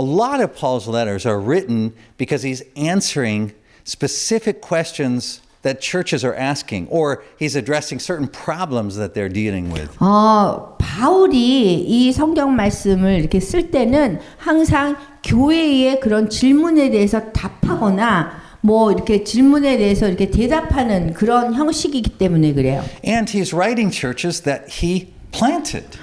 a lot of Paul's letters are written because he's answering specific questions that churches are asking, or he's addressing certain problems that they're dealing with. 바울이 이 성경 말씀을 이렇게 쓸 때는 항상 교회의 그런 질문에 대해서 답하거나 뭐 이렇게 질문에 대해서 이렇게 대답하는 그런 형식이기 때문에 그래요. And he's writing churches that he planted.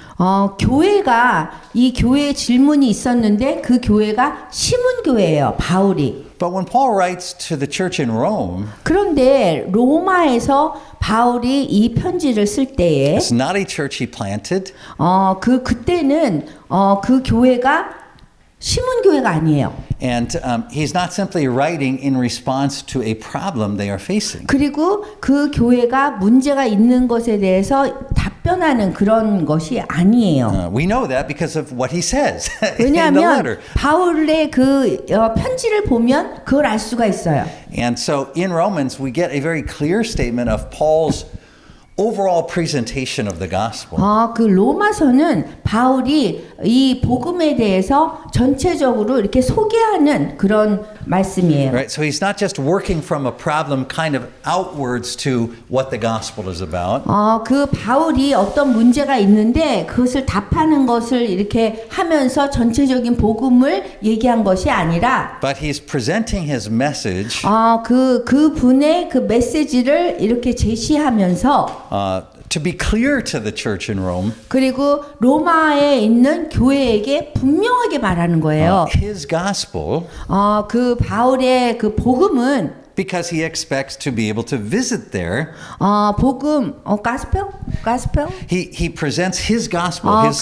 교회가 이 교회에 질문이 있었는데 그 교회가 심은 교회예요. 바울이. But when Paul writes to the church in Rome, 그런데 로마에서 바울이 이 편지를 쓸 때에 it's not a church he planted. 그때는 그 교회가 심은 교회가 아니에요. And he's not simply writing in response to a problem they are facing. 그리고 그 교회가 문제가 있는 것에 대해서 답변하는 그런 것이 아니에요. We know that because of what he says in the 왜냐하면 letter. 바울의 그 편지를 보면 그걸 알 수가 있어요. And so in Romans, we get a very clear statement of Paul's overall presentation of the gospel. 그 로마서는 바울이 이 복음에 대해서 전체적으로 이렇게 소개하는 그런 말씀이에요. Right? So he's not just working from a problem kind of outwards to what the gospel is about. 그 바울이 어떤 문제가 있는데 그것을 답하는 것을 이렇게 하면서 전체적인 복음을 얘기한 것이 아니라 But he's presenting his message 그 분의 그 메시지를 이렇게 제시하면서 to be clear to the church in Rome. 그리고 로마에 있는 교회에게 분명하게 말하는 거예요. His gospel. 그 바울의 그 복음은 Because he expects to be able to visit there. 복음, 가스펠? He presents his gospel.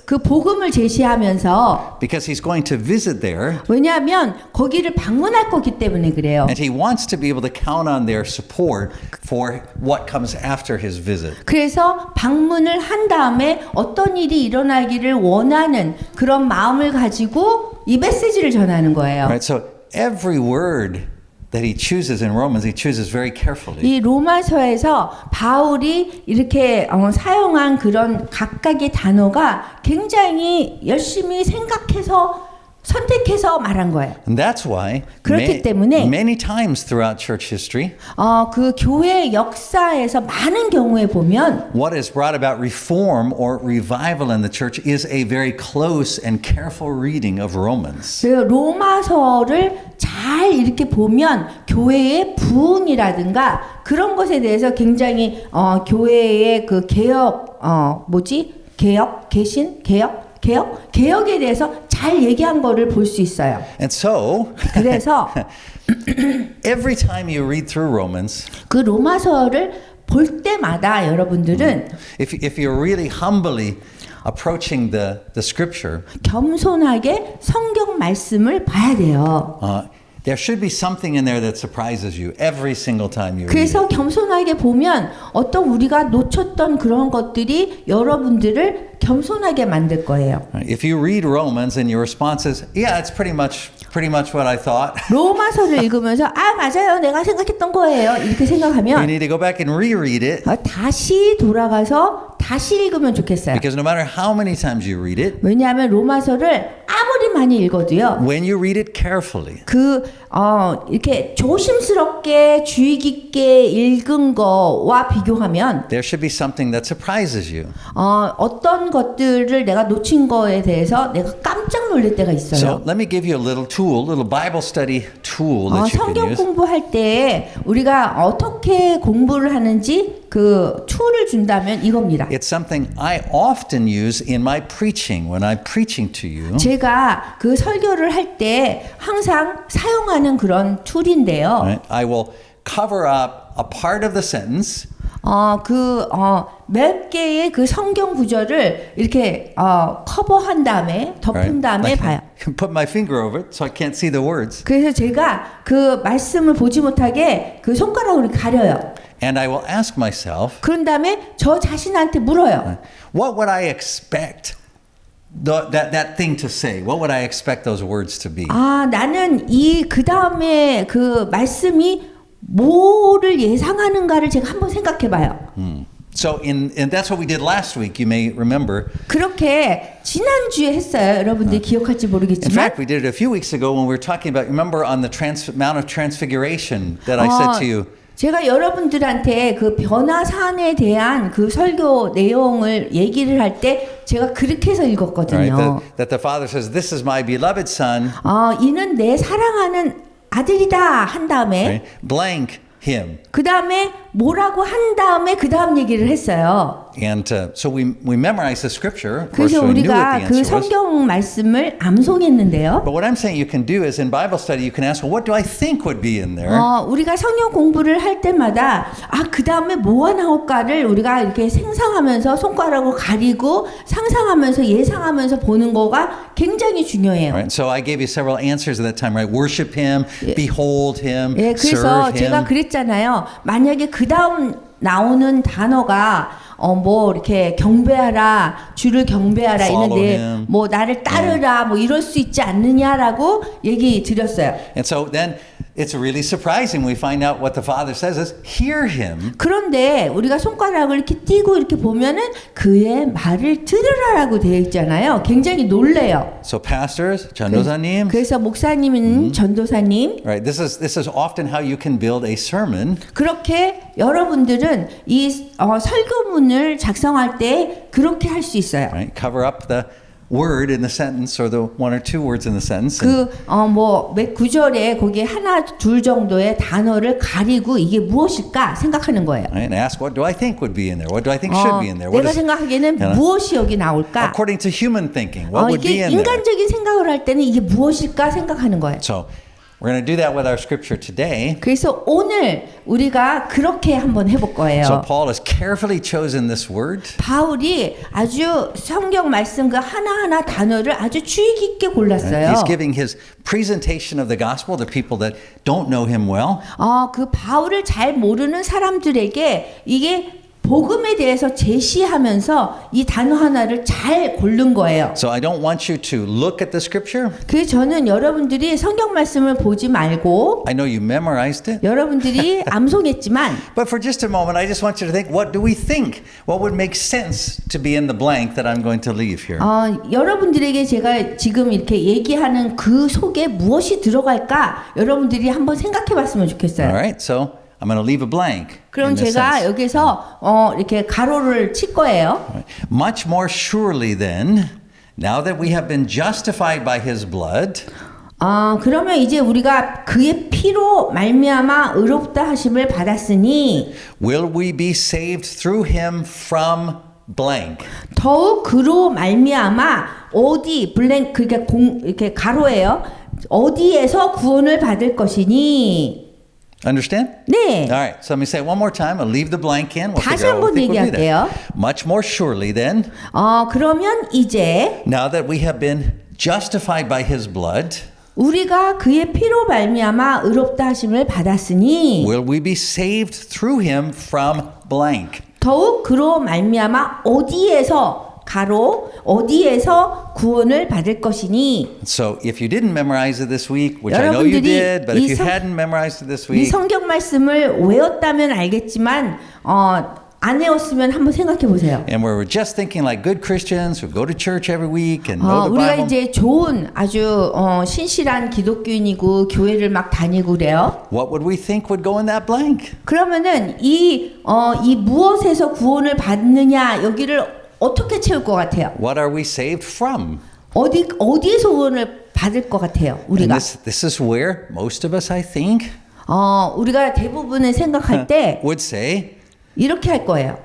그 복음을 제시하면서 Because he's going to visit there. 왜냐하면 거기를 방문할 거기 때문에 그래요. And he wants to be able to count on their support for what comes after his visit. 그래서 방문을 한 다음에 어떤 일이 일어나기를 원하는 그런 마음을 가지고 이 메시지를 전하는 거예요. Right? So every word that he chooses in Romans, he chooses very carefully. 이 로마서에서 바울이 이렇게 사용한 그런 각각의 단어가 굉장히 열심히 생각해서 선택해서 말한 거예요. And that's why 그렇기 때문에 many times throughout church history, 그 교회 역사에서 많은 경우에 보면 what has brought about reform or revival in the church is a very close and careful reading of Romans. 그 로마서를 잘 이렇게 보면 교회의 부흥이라든가 그런 것에 대해서 굉장히 교회의 그 개혁 개혁에 대해서 잘 얘기한 거를 볼 수 있어요. And so, 그래서 every time you read through Romans, 그 로마서를 볼 때마다 여러분들은 if you're really humbly approaching the scripture, 겸손하게 성경 말씀을 봐야 돼요. there should be something in there that surprises you every single time you read 그래서 it. 겸손하게 보면 어떤 우리가 놓쳤던 그런 것들이 여러분들을 겸손하게 만들 거예요. If you read Romans and your response is, yeah, it's pretty much what I thought. 로마서를 읽으면서 맞아요. 내가 생각했던 거예요. 이렇게 You 생각하면 need to go back and reread it 다시 돌아가서 다시 읽으면 좋겠어요. because no matter how many times you read it, 왜냐하면 로마서를 아무리 많이 읽어도요. when you read it carefully, 이렇게 조심스럽게 주의 깊게 읽은 거와 비교하면 there should be something that surprises you. 어떤 것들을 내가 놓친 거에 대해서 내가 깜짝 놀랄 때가 있어요. So let me give you a little Bible study tool that you can 성경 use. 공부할 때 우리가 어떻게 공부를 하는지 그 툴을 준다면 이겁니다. It's something I often use in my preaching when I'm preaching to you. 제가 그 설교를 할 때 항상 사용하는 그런 툴인데요. Right? I will cover up a part of the sentence. 몇 개의 그 성경 구절을 이렇게 커버한 다음에 덮은 다음에 봐요. Put my finger over it so I can't see the words. 그래서 제가 그 말씀을 보지 못하게 그 손가락으로 가려요. And I will ask myself, 그런 다음에 저 자신한테 물어요. what would I expect that thing to say? What would I expect those words to be? 나는 그 다음에 그 말씀이 뭐를 예상하는가를 제가 한번 생각해 봐요. So and that's what we did last week. You may remember. 그렇게 지난주에 했어요. 여러분들이 기억할지 In 모르겠지만 fact, we did it a few weeks ago when we were talking about. Remember on the Mount of Transfiguration that I said to you. 제가 여러분들한테 그 변화산에 대한 그 설교 내용을 얘기를 할 때 제가 그렇게 해서 Right? 읽었거든요. That the Father says, "This is my beloved Son." 이는 내 사랑하는 아들이다 한 다음에 Right? Blank him. 그 다음에 뭐라고 한 다음에 그 다음 얘기를 했어요. And so we memorized the scripture. Of course, 그래서 so we knew 우리가 what the 그 answer was. 성경 말씀을 암송했는데요. But what I'm saying you can do is in Bible study you can ask, well, what do I think would be in there? 우리가 성경 공부를 할 때마다 그 다음에 뭐가 나올까를 우리가 이렇게 생상하면서 손가락으로 가리고 상상하면서 예상하면서 보는 거가 굉장히 중요해요. Right. So I gave you several answers at that time, right? Worship him, behold him, 예, 그래서 serve 제가 him. 그랬잖아요. 만약에 그 다음 나오는 단어가 뭐 이렇게 경배하라, 주를 경배하라 Follow 이런데 him. 뭐 나를 따르라 뭐 이럴 수 있지 않느냐라고 얘기 드렸어요. And so then it's really surprising we find out what the Father says is hear him. 그런데 우리가 손가락을 이렇게 띄고 이렇게 보면은 그의 말을 들으라라고 되어 있잖아요. 굉장히 놀래요. So pastors, 전도사님, 그래서 목사님은 전도사님 right? This is often how you can build a sermon. 그렇게 여러분들은 이 설교문을 작성할 때 그렇게 할 수 있어요. Right? Cover up the word in the sentence or the one or two words in the sentence. 몇 구절에 거기에 하나 둘 정도의 단어를 가리고 이게 무엇일까 생각하는 거예요. Right? And ask, what do I think would be in there? What do I think should be in there? What 내가 is, 생각하기에는 무엇이 여기 나올까? according to human thinking, what would be 이게 in there? 인간적인 생각을 할 때는 이게 무엇일까 생각하는 거예요. So we're going to do that with our scripture today. 그래서 오늘 우리가 그렇게 한번 해볼 거예요. So Paul has carefully chosen this word. 바울이 아주 성경 말씀 그 하나하나 단어를 아주 주의 깊게 골랐어요. He's giving his presentation of the gospel to people that don't know him well. 그 바울을 잘 모르는 사람들에게 이게 복음에 대해서 제시하면서 이 단어 하나를 잘 고른 거예요. So I don't want you to look at the scripture. 그래서 저는 여러분들이 성경 말씀을 보지 말고 I know you memorized it. 여러분들이 암송했지만 But for just a moment, I just want you to think, what do we think? What would make sense to be in the blank that I'm going to leave here? 여러분들에게 제가 지금 이렇게 얘기하는 그 속에 무엇이 들어갈까 여러분들이 한번 생각해 봤으면 좋겠어요. All right, so I'm going to leave a blank. 그럼 in this 제가 sense. 여기서 이렇게 가로를 칠 거예요. Much more surely then, now that we have been justified by his blood, 그러면 이제 우리가 그의 피로 말미암아 의롭다 하심을 받았으니 will we be saved through him from blank. 더욱 그로 말미암아 어디 블랭 그게 이렇게 가로예요. 어디에서 구원을 받을 것이니 Understand? 네. All right, so let me say it one more time. I'll leave the blank in. We'll 다시 figure out what 한번 we think would be there. 얘기할게요. Much more surely then, 그러면 이제 now that we have been justified by his blood, 우리가 그의 피로 말미암아 의롭다 하심을 받았으니 will we be saved through him from blank. 더욱 그로 말미암아 어디에서 가로 어디에서 구원을 받을 것이니 So if you didn't memorize it this week, which I know you 여러분들이 did, but if 이 you 성- hadn't memorized it this 이 week, 성경 말씀을 외웠다면 알겠지만 안 외웠으면 한번 생각해 보세요. and we're just thinking like good Christians who go to church every week and know the 우리가 Bible, 이제 좋은 아주 신실한 기독교인이고 교회를 막 다니고 그래요. what would we think would go in that blank? 그러면은 이 무엇에서 구원을 받느냐 여기를 어떻게 채울 것 같아요? What are we saved from? 어디에서 구원을 받을 것 같아요? And 우리가 this is where most of us, I think, 우리가 대부분을 생각할 때 would say, 이렇게 할 거예요.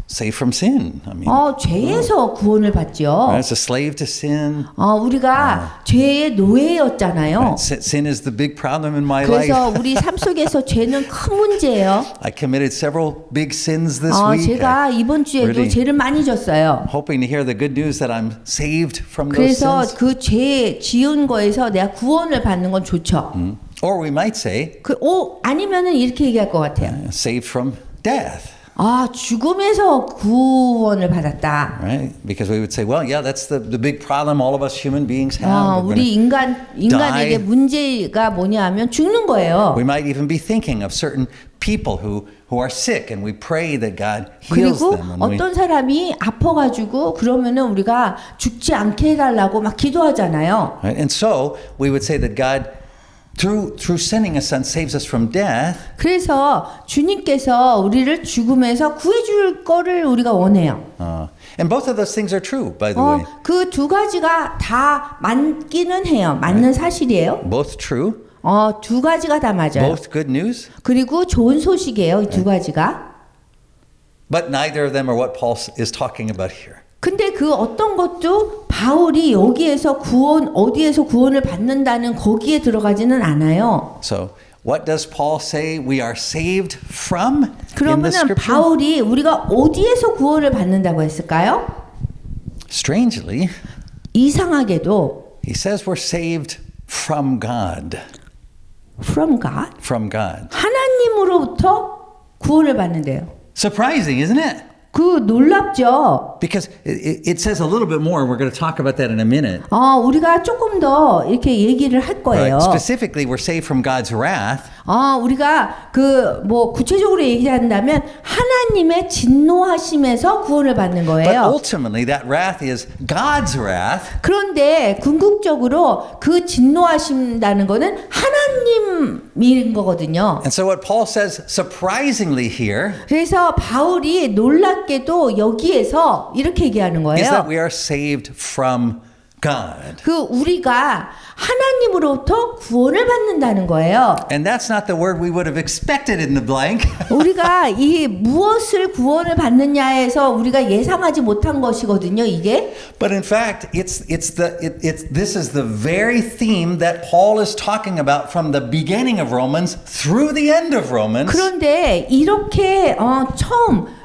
saved from sin. I mean, 죄에서 구원을 받죠. as a slave to sin. 우리가 죄의 노예였잖아요. Sin is the big problem in my life. 그래서 우리 삶 속에서 죄는 큰 문제예요. I committed several big sins this week. 제가 이번 주에도 really 죄를 많이 졌어요. hoping to hear the good news that I'm saved from those 그래서 sins. 그 죄 지은 거에서 내가 구원을 받는 건 좋죠. Or we might say, 아니면은 이렇게 얘기할 것 같아요. saved from death. 죽음에서 구원을 받았다. right? Because we would say, well, yeah, that's the big problem all of us human beings have. We're 우리 인간에게 die. 문제가 뭐냐하면 죽는 거예요. We might even be thinking of certain people who are sick, and we pray that God heals 그리고 them. And 어떤 사람이 아파가지고 그러면은 우리가 죽지 않게 해달라고 막 기도하잖아요. right? And so we would say that God, through sending a son, saves us from death. 그래서 주님께서 우리를 죽음에서 구해줄 거를 우리가 원해요. And both of those things are true, by the way. 그 두 가지가 다 맞기는 해요. 맞는 사실이에요. Both true, 두 가지가 다 맞아요. both good news, 그리고 좋은 소식이에요. 이 두 가지가. but neither of them are what Paul is talking about here. 근데 그 어떤 것도 바울이 여기에서 어디에서 구원을 받는다는 거기에 들어가지는 않아요. So, what does Paul say we are saved from in the 그러면은 scripture? 바울이 우리가 어디에서 구원을 받는다고 했을까요? Strangely, 이상하게도 he says we're saved from God. from God, From God. 하나님으로부터 구원을 받는데요. Surprising, isn't it? 그 놀랍죠. Because it says a little bit more. We're going to talk about that in a minute. 우리가 조금 더 이렇게 얘기를 할 거예요. Right? Specifically, we're saved from God's wrath. 우리가 구체적으로 얘기한다면 하나님의 진노하심에서 구원을 받는 But 거예요. ultimately, that wrath is God's wrath. 그런데 궁극적으로 그 진노하신다는 거는 하나님인 거거든요. And so, what Paul says surprisingly here 그래서 바울이 놀랍게도 여기에서 이렇게 얘기하는 is that 거예요. we are saved from God. 우리가 하나님으로부터 구원을 받는다는 거예요. And that's not the word we would have expected in the blank. 우리가 이 무엇을 구원을 받느냐에서 우리가 예상하지 못한 것이거든요, 이게. But in fact, this is the very theme that Paul is talking about from the beginning of Romans through the end of Romans. 그런데 이렇게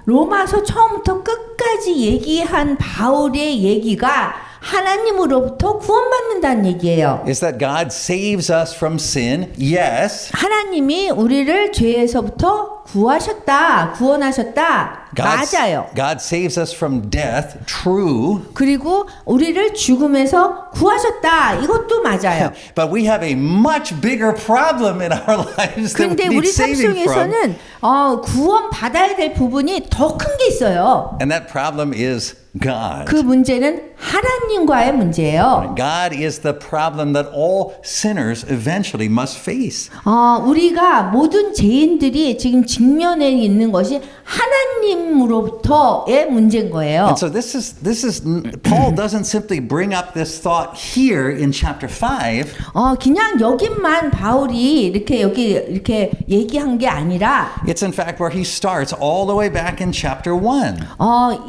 로마서 처음부터 끝까지 얘기한 바울의 얘기가 하나님으로부터 구원받는다는 얘기예요. Is that God saves us from sin? Yes. 하나님이 우리를 죄에서부터 구원하셨다. 맞아요. God saves us from death. True. 그리고 우리를 죽음에서 구하셨다. 이것도 맞아요. But we have a much bigger problem in our lives that we 근데 need 우리 saving from. 삶 속에서는 구원 받아야 될 부분이 더 큰 게 있어요. And that problem is God. 그 문제는 하나님과의 문제예요. God is the problem that all sinners eventually must face. 우리가 모든 죄인들이 지금 직면해 있는 것이 하나님으로부터의 문제인 거예요. And so this is Paul doesn't simply bring up this thought here in chapter 5. 그냥 여기만 바울이 이렇게 얘기한 게 아니라 It's in fact where he starts all the way back in chapter 1.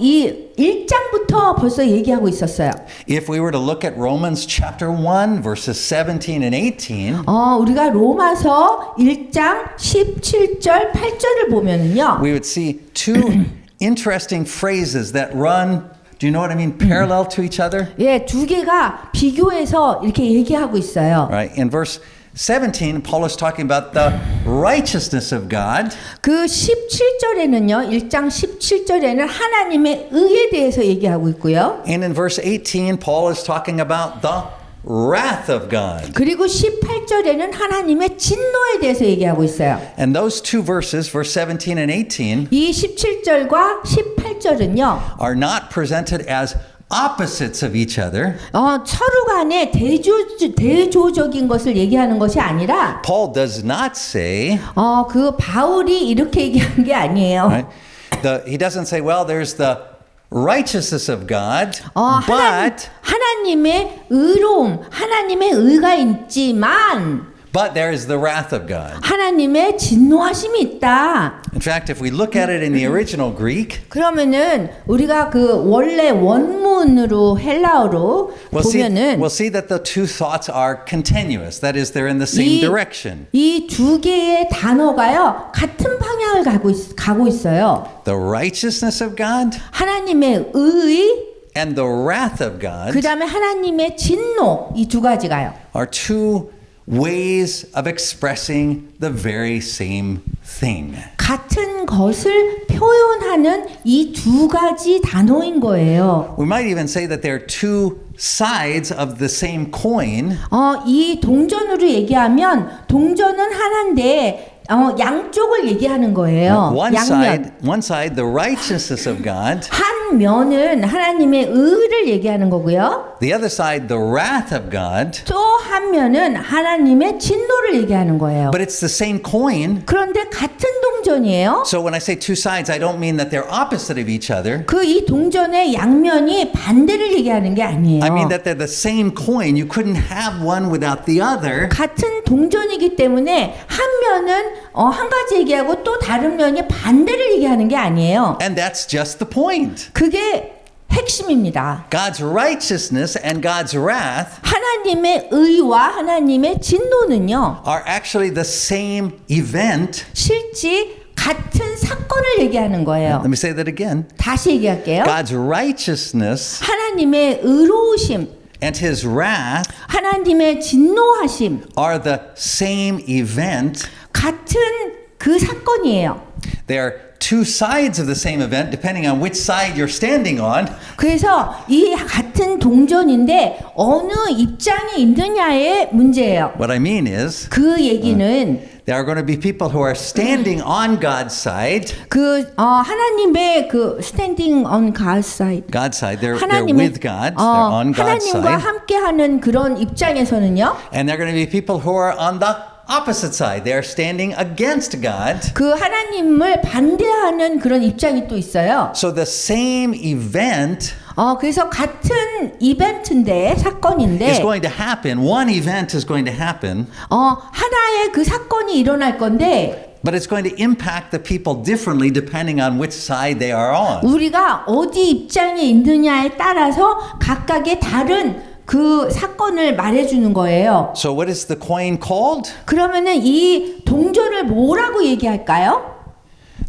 이 1장부터 벌써 얘기하고 있었어요. If we were to look at Romans chapter 1 verses 17 and 18, 우리가 로마서 1장 17절 8절을 보면은요. we would see two interesting phrases that run, do you know what I mean, parallel to each other? 예, 두 개가 비교해서 이렇게 얘기하고 있어요. Right? In verse 17, Paul is talking about the righteousness of God. 그 17절에는요. 1장 17절에는 하나님의 의에 대해서 얘기하고 있고요. And in verse 18, Paul is talking about the wrath of God. 그리고 18절에는 하나님의 진노에 대해서 얘기하고 있어요. And those two verses, verse 17 and 18, 이 17절과 18절은요. are not presented as opposites of each other. 서로 간에 대조적인 것을 얘기하는 것이 아니라 Paul does not say, 그 바울이 이렇게 얘기한 게 아니에요. right? He doesn't say, well, there's the righteousness of God, but 하나님의 의로움, 하나님의 의가 있지만 there is the wrath of God. 하나님의 진노하심이 있다. In fact, if we look at it in the original Greek, 그러면은 우리가 그 원래 원문으로 헬라어로 보면은 we'll see that the two thoughts are continuous. That is, they're in the same direction. 이 두 개의 단어가요 같은 방향을 가고 있어요. The righteousness of God 하나님의 의 and the wrath of God 그 다음에 하나님의 진노 이 두 가지가요. are two ways of expressing the very same thing. 같은 것을 표현하는 이 두 가지 단어인 거예요. We might even say that there are two sides of the same coin. 이 동전으로 얘기하면 동전은 하나인데 양쪽을 얘기하는 거예요. 양면. One side, the righteousness of God. 한 면은 하나님의 의를 얘기하는 거고요. The other side, the wrath of God. 또 한 면은 하나님의 진노를 얘기하는 거예요. But it's the same coin. 그런데 같은 동전이에요. So when I say two sides, I don't mean that they're opposite of each other. 그 이 동전의 양면이 반대를 얘기하는 게 아니에요. I mean that they're the same coin. You couldn't have one without the other. 같은 동전이기 때문에 한 면은 한 가지 얘기하고 또 다른 면이 반대를 얘기하는 게 아니에요. And that's just the point. 그게 핵심입니다. God's righteousness and God's wrath 하나님의 의와 하나님의 진노는요. are actually the same event. 실제 같은 사건을 얘기하는 거예요. Let me say that again. 다시 얘기할게요. God's righteousness 하나님의 의로우심, and his wrath 하나님의 진노하심 are the same event. 같은 그 사건이에요. They are two sides of the same event depending on which side you're standing on. 그래서 이 같은 동전인데 어느 입장에 있느냐의 문제예요. What I mean is 그 얘기는 there are going to be people who are standing on God's side. 하나님의 그 standing on God's side. God's side. They're with God. They're on God's 하나님과 side. 함께하는 그런 입장에서는요. And there are going to be people who are on the opposite side. They are standing against God. 그 하나님을 반대하는 그런 입장이 또 있어요. So the same event 그래서 같은 이벤트인데 사건인데 is going to happen. One event is going to happen. 하나의 그 사건이 일어날 건데 But it's going to impact the people differently depending on which side they are on. 우리가 어디 입장에 있느냐에 따라서 각각의 다른 그 사건을 말해주는 거예요. So what is the coin called? 그러면은 이 동전을 뭐라고 얘기할까요?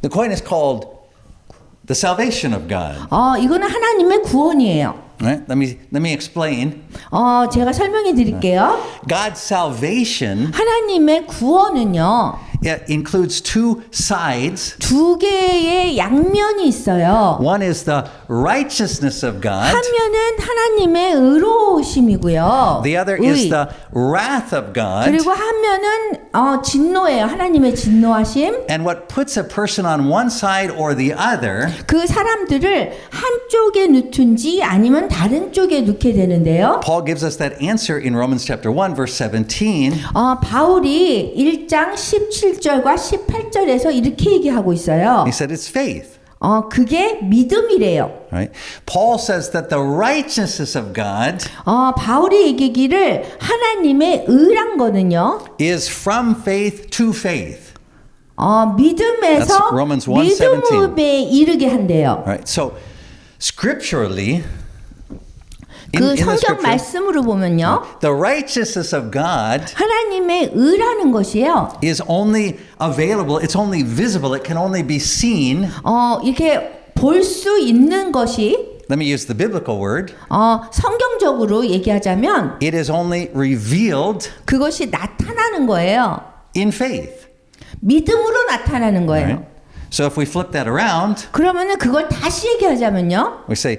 The coin is called the salvation of God. 이거는 하나님의 구원이에요. Right? Let me explain. 제가 설명해 드릴게요. God's salvation 하나님의 구원은요. it includes two sides. 두 개의 양면이 있어요. One is the righteousness of God. 한 면은 하나님의 의로우심이고요. The other is the wrath of God. 그리고 한 면은 진노예요. 하나님의 진노하심. And what puts a person on one side or the other 그 사람들을 한쪽에 놓든지 아니면 다른 쪽에 놓게 되는데요. Paul gives us that answer in Romans chapter 1 verse 17. 바울이 1장 17절과 18절에서 이렇게 얘기하고 있어요. He said it's faith. 그게 믿음이래요. Right? Paul says that the righteousness of God 바울이 얘기기를 하나님의 의란 거는요. is from faith to faith. 믿음에서 That's Romans 1:17. 믿음에 이르게 한대요. Right? So scripturally 그 in the 성경 scripture, 말씀으로 보면요. the righteousness of God 하나님의 의라는 것이요. is only available, it's only visible, it can only be seen. 이렇게 볼 수 있는 것이 Let me use the biblical word. 성경적으로 얘기하자면 It is only revealed 그것이 나타나는 거예요. in faith. 믿음으로 나타나는 거예요. Right? So if we flip that around, 그러면은 그걸 다시 얘기하자면요. we say,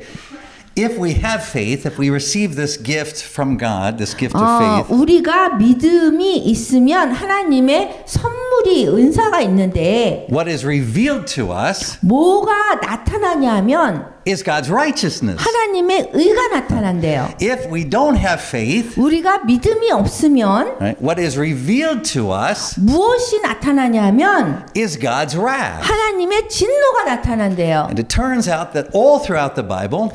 if we have faith, if we receive this gift from God, this gift of faith, 우리가 믿음이 있으면 하나님의 선물이 은사가 있는데 what is revealed to us 뭐가 나타나냐면 is God's righteousness. 하나님의 의가 나타난대요. If we don't have faith, 우리가 믿음이 없으면 right, what is revealed to us 무엇이 나타나냐면 is God's wrath. 하나님의 진노가 나타난대요. And it turns out that all throughout the Bible,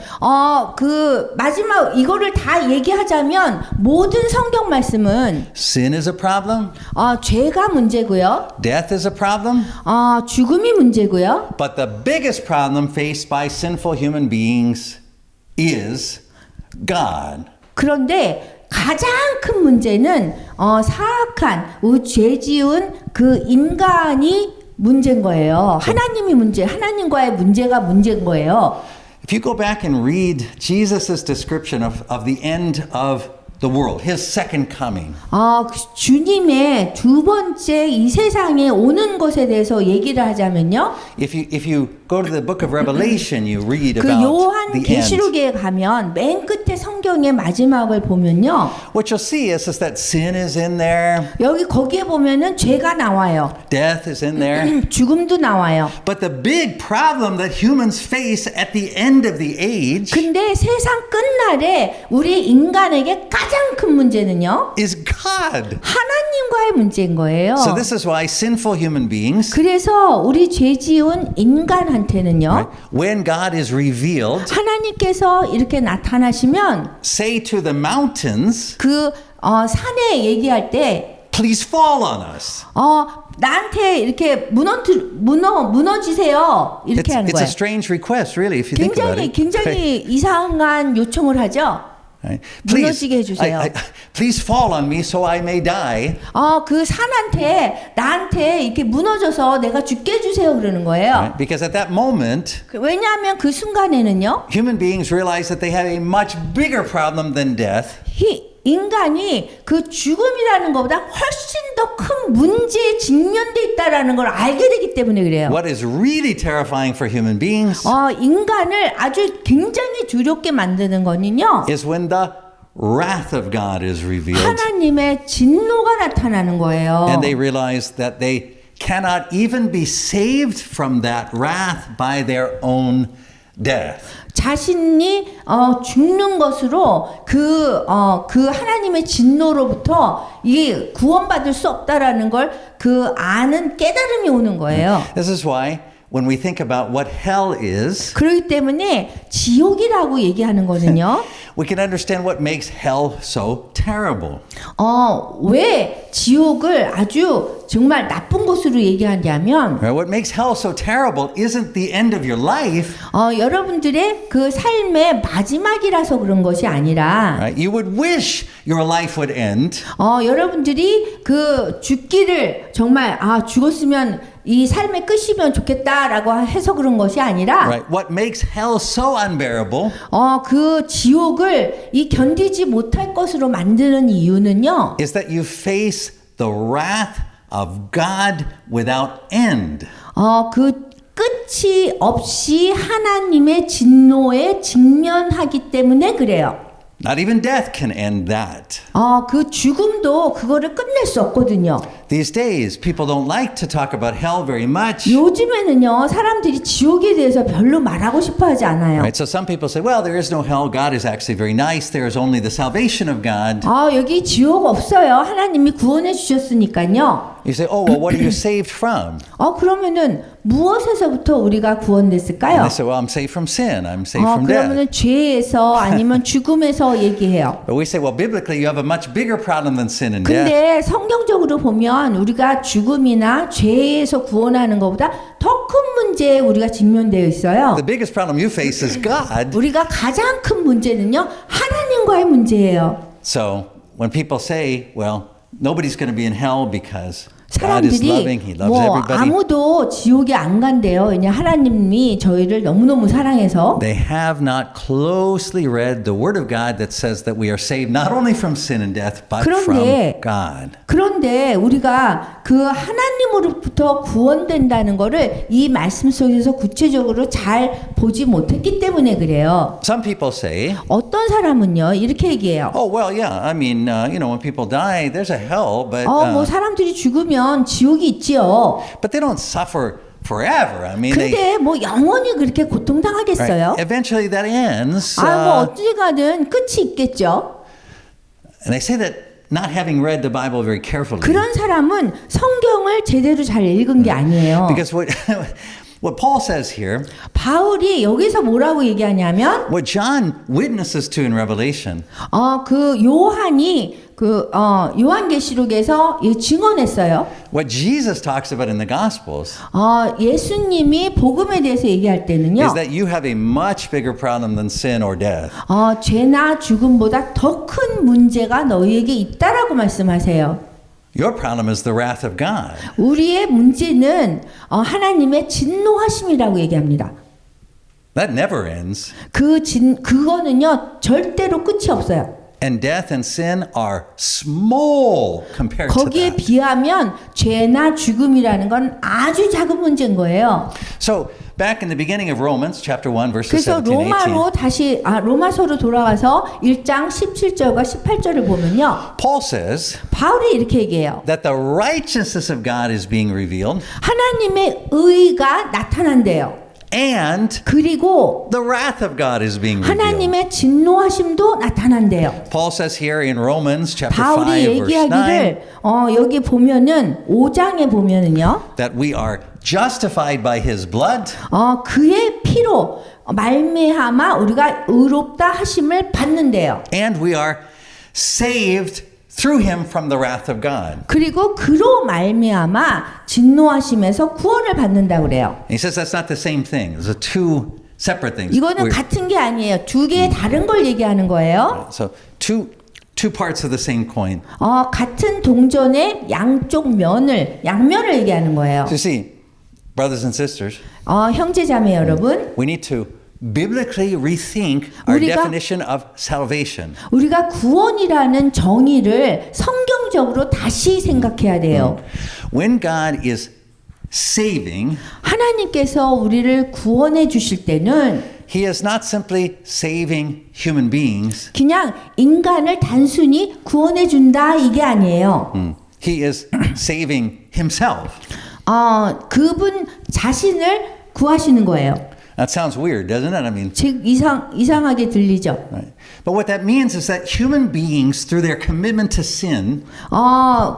그 마지막 이거를 다 얘기하자면 모든 성경 말씀은 sin is a problem, 죄가 문제고요. death is a problem, 죽음이 문제고요. but the biggest problem faced by sinful human beings is God. 그런데 가장 큰 문제는 사악한 죄 지은 그 인간이 문제인 거예요. 하나님이 문제, 하나님과의 문제가 문제인 거예요. If you go back and read Jesus' description of the end of the world, his second coming. 주님의 두 번째 이 세상에 오는 것에 대해서 얘기를 하자면요. If you go to the book of Revelation, you read 그 about 요한 the end. 계시록에 가면 맨 끝에 성경의 마지막을 보면요. What you'll see is that sin is in there, 거기에 보면은 죄가 나와요. death is in there. 죽음도 나와요. But the big problem that humans face at the end of the age 근데 세상 끝날에 우리 인간에게 가장 큰 문제는요. is God. 하나님과의 문제인 거예요. So this is why sinful human beings, 그래서 우리 죄 지은 인간한테는요. right, when God is revealed, 하나님께서 이렇게 나타나시면 say to the mountains, 산에 얘기할 때 please fall on us. 나한테 이렇게 무너지세요. 이렇게 하는 It's a 거예요. strange request, really, if you think about it. 굉장히 이상한 요청을 하죠. Right? 무너지게 해주세요. Please fall on me so I may die. 그 산한테 나한테 이렇게 무너져서 내가 죽게 해주세요 그러는 거예요. Right? Because at that moment, 왜냐하면 그 순간에는요. human beings realize that they have a much bigger problem than death. 인간이 그 죽음이라는 것보다 훨씬 더 큰 문제에 직면돼 있다라는 걸 알게 되기 때문에 그래요. What is really terrifying for human beings 인간을 아주 굉장히 두렵게 만드는 거는요. is when the wrath of God is revealed 하나님의 진노가 나타나는 거예요. and they realize that they cannot even be saved from that wrath by their own death. 자신이 죽는 것으로 그 하나님의 진노로부터 이 구원받을 수 없다라는 걸 그 아는 깨달음이 오는 거예요. This is why when we think about what hell is, 그렇기 때문에 지옥이라고 얘기하는 거는요. we can understand what makes hell so terrible. 왜 지옥을 아주 정말 나쁜 곳으로 얘기하냐면 Right? What makes hell so terrible isn't the end of your life. 여러분들의 그 삶의 마지막이라서 그런 것이 아니라 Right? You would wish your life would end. 여러분들이 그 죽기를 정말 죽었으면 이 삶의 끝이면 좋겠다라고 해서 그런 것이 아니라 Right? What makes hell so unbearable 그 지옥을 이 견디지 못할 것으로 만드는 이유는요. is that you face the wrath of God without end. 그 끝이 없이 하나님의 진노에 직면하기 때문에 그래요. Not even death can end that. 그 죽음도 그거를 끝낼 수 없거든요. These days, people don't like to talk about hell very much. 요즘에는요, 사람들이 지옥에 대해서 별로 말하고 싶어 하지 않아요. Right? So some people say, well, there is no hell. God is actually very nice. There is only the salvation of God. 여기 지옥 없어요. 하나님이 구원해 주셨으니까요. You say, oh, well, what are you saved from? 그러면은 무엇에서부터 우리가 And 구원됐을까요? they say, well, I'm saved from sin. I'm saved from death. 그러면은 죄에서 아니면 죽음에서 얘기해요. But we say, well, biblically, you have a much bigger problem than sin and death. 근데 성경적으로 보면 우리가 죽음이나 죄에서 구원하는 것보다 더 큰 문제에 우리가 직면되어 있어요. The biggest problem you face is God. 우리가 가장 큰 문제는요, 하나님과의 문제예요. So when people say, well, nobody's going to be in hell because God is loving, He 사람들이 loves everybody. 아무도 지옥에 안 간대요. 왜냐 하나님이 저희를 너무너무 사랑해서. They have not closely read the Word of God that says that we are saved not only from sin and death, but from God. 그런데 우리가 그 하나님으로부터 구원된다는 거를 이 말씀 속에서 구체적으로 잘 보지 못했기 때문에 그래요. Some people say, 어떤 사람은요 이렇게 얘기해요. oh, well, yeah, I mean, when people die, there's a hell, but 뭐 사람들이 죽으면 지옥이 있지요. but they don't suffer forever. I mean, 근데 뭐 영원히 그렇게 고통당하겠어요? right, eventually that ends. 뭐 어찌 가든 끝이 있겠죠. And they say that not having read the Bible very carefully. 그런 사람은 성경을 제대로 잘 읽은 게 아니에요. Because what Paul says here, 바울이 여기서 뭐라고 얘기하냐면, what John witnesses to in Revelation, 그 요한이 요한계시록에서 증언했어요. what Jesus talks about in the Gospels, 예수님이 복음에 대해서 얘기할 때는요. is that you have a much bigger problem than sin or death. 죄나 죽음보다 더 큰 문제가 너희에게 있다라고 말씀하세요. Your problem is the wrath of God. 우리의 문제는 하나님의 진노하심이라고 얘기합니다. That never ends. 그거는요 절대로 끝이 없어요. And death and sin are small compared to 거기에 that. 비하면 죄나 죽음이라는 건 아주 작은 문제인 거예요. So back in the beginning of Romans chapter 1 verses 그래서 17 and 18. 로마서로 돌아가서 1장 17절과 18절을 보면요. Paul says 바울이 이렇게 얘기해요. that the righteousness of God is being revealed 하나님의 의가 나타난대요. and 그리고 the wrath of God is being revealed. 하나님의 진노하심도 나타난대요. Paul says here in Romans chapter 5 바울이 verse 9 얘기하기를 여기 보면은 5장에 보면은요. that we are justified by his blood 그의 피로 말미암아 우리가 의롭다 하심을 받는데요. and we are saved through him from the wrath of God. 그리고 그로 말미암아 진노하심에서 구원을 받는다고 그래요. And he says that's not the same thing. Those are two separate things. 이거는 같은 게 아니에요. 두 개의 다른 걸 얘기하는 거예요. So two parts of the same coin. 같은 동전의 양쪽 양면을 얘기하는 거예요. So you see, brothers and sisters, 형제자매 여러분, we need to biblically rethink our 우리가- definition of salvation. 우리가 구원이라는 정의를 성경적으로 다시 생각해야 돼요. When God is saving, 하나님께서 우리를 구원해 주실 때는 he is not simply saving human beings. 그냥 인간을 단순히 구원해 준다 이게 아니에요. He is saving himself. 그분 자신을 구하시는 거예요. That sounds weird, doesn't it? I mean, 즉 이상하게 들리죠. right. But what that means is that human beings, through their commitment to sin,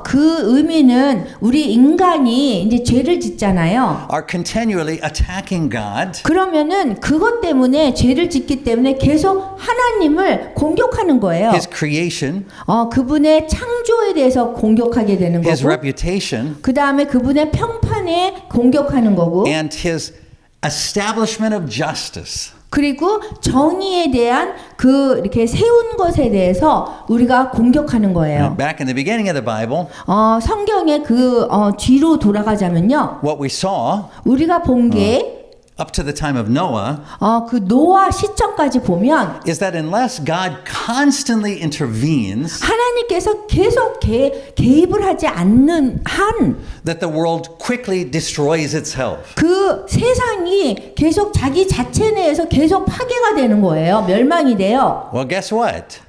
그 의미는 우리 인간이 이제 죄를 짓잖아요. are continually attacking God 그러면은 그것 때문에 죄를 짓기 때문에 계속 하나님을 공격하는 거예요. his creation, 그분의 창조에 대해서 공격하게 되는 his 거고, reputation, 그 다음에 그분의 평판에 공격하는 거고, and his establishment of justice. 그리고 정의에 대한 이렇게 세운 것에 대해서 우리가 공격하는 거예요. Back in the beginning of the Bible, 성경의 뒤로 돌아가자면요, what we saw 우리가 본 게 up to the time of Noah 그 노아 시점까지 보면 is that unless God constantly intervenes, 하나님께서 계속 개입을 하지 않는 한 that the world quickly destroys itself. 그 세상이 계속 자기 자체 내에서 계속 파괴가 되는 거예요. 멸망이 돼요. Well, guess what?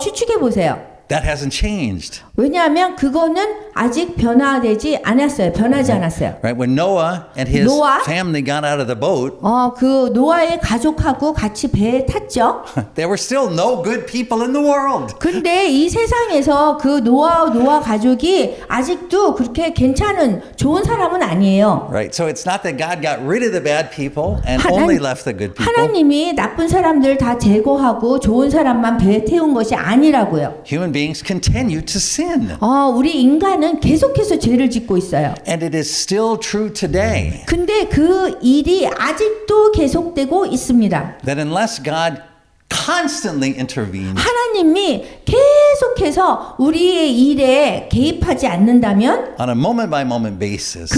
추측해 보세요. That hasn't changed. 왜냐하면 그거는 아직 변화되지 않았어요. 변하지 않았어요. Right? When Noah and his 노아? family got out of the boat, 그 노아의 가족하고 같이 배에 탔죠. there were still no good people in the world. 근데 이 세상에서 그 노아 가족이 아직도 그렇게 괜찮은 좋은 사람은 아니에요. Right? So it's not that God got rid of the bad people and only left the good people. 하나님이 나쁜 사람들 다 제거하고 좋은 사람만 배에 태운 것이 아니라고요. Human beings continue to sin. 우리 인간은 계속해서 죄를 짓고 있어요. And it is still true today 근데 그 일이 아직도 계속되고 있습니다. that unless God constantly intervenes, 하나님이 계속해서 우리의 일에 개입하지 않는다면 on a moment by moment basis,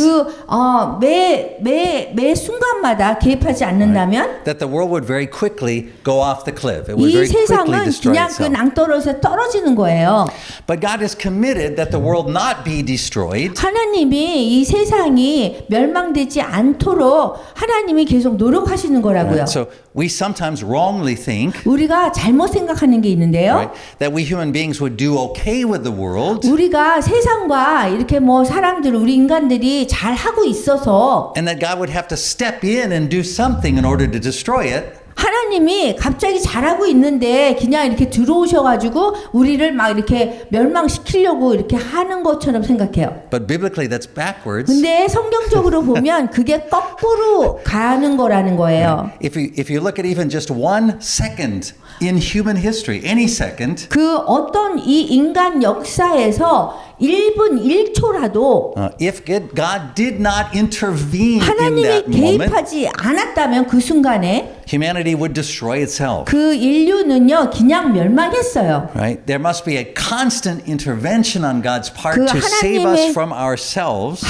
매 순간마다 개입하지 않는다면 that the world would very quickly go off the cliff. It would 이 very quickly 세상은 destroy 그냥 그 itself. 낭떠러지에 떨어지는 거예요. But God is committed that the world not be destroyed. 하나님이 이 세상이 멸망되지 않도록 하나님이 계속 노력하시는 거라고요. Right? So we sometimes wrongly think 우리가 잘못 생각하는 게 있는데요. right, that we human beings would do okay with the world 우리가 세상과 이렇게 우리 인간들이 잘 하고 있어서 and that God would have to step in and do something in order to destroy it. 하나님이 갑자기 잘하고 있는데 그냥 이렇게 들어오셔가지고 우리를 막 이렇게 멸망시키려고 이렇게 하는 것처럼 생각해요. But biblically that's backwards. 근데 성경적으로 보면 그게 거꾸로 가는 거라는 거예요. If you look at even just 1 second in human history, any second, 그 어떤 이 인간 역사에서 1분 1초라도 if God did not intervene in 하나님이 that moment, 개입하지 않았다면 그 순간에 humanity would destroy itself. 그 인류는요 그냥 멸망했어요. Right? There must be a constant intervention on God's part 그 to save us 하나님의- from ourselves.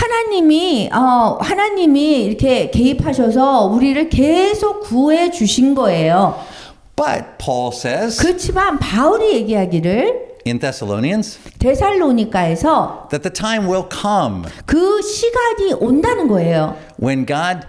하나님이 이렇게 개입하셔서 우리를 계속 구해 주신 거예요. But Paul says 그렇지만 바울이 얘기하기를 in Thessalonians 데살로니가에서 that the time will come 그 시간이 온다는 거예요. when God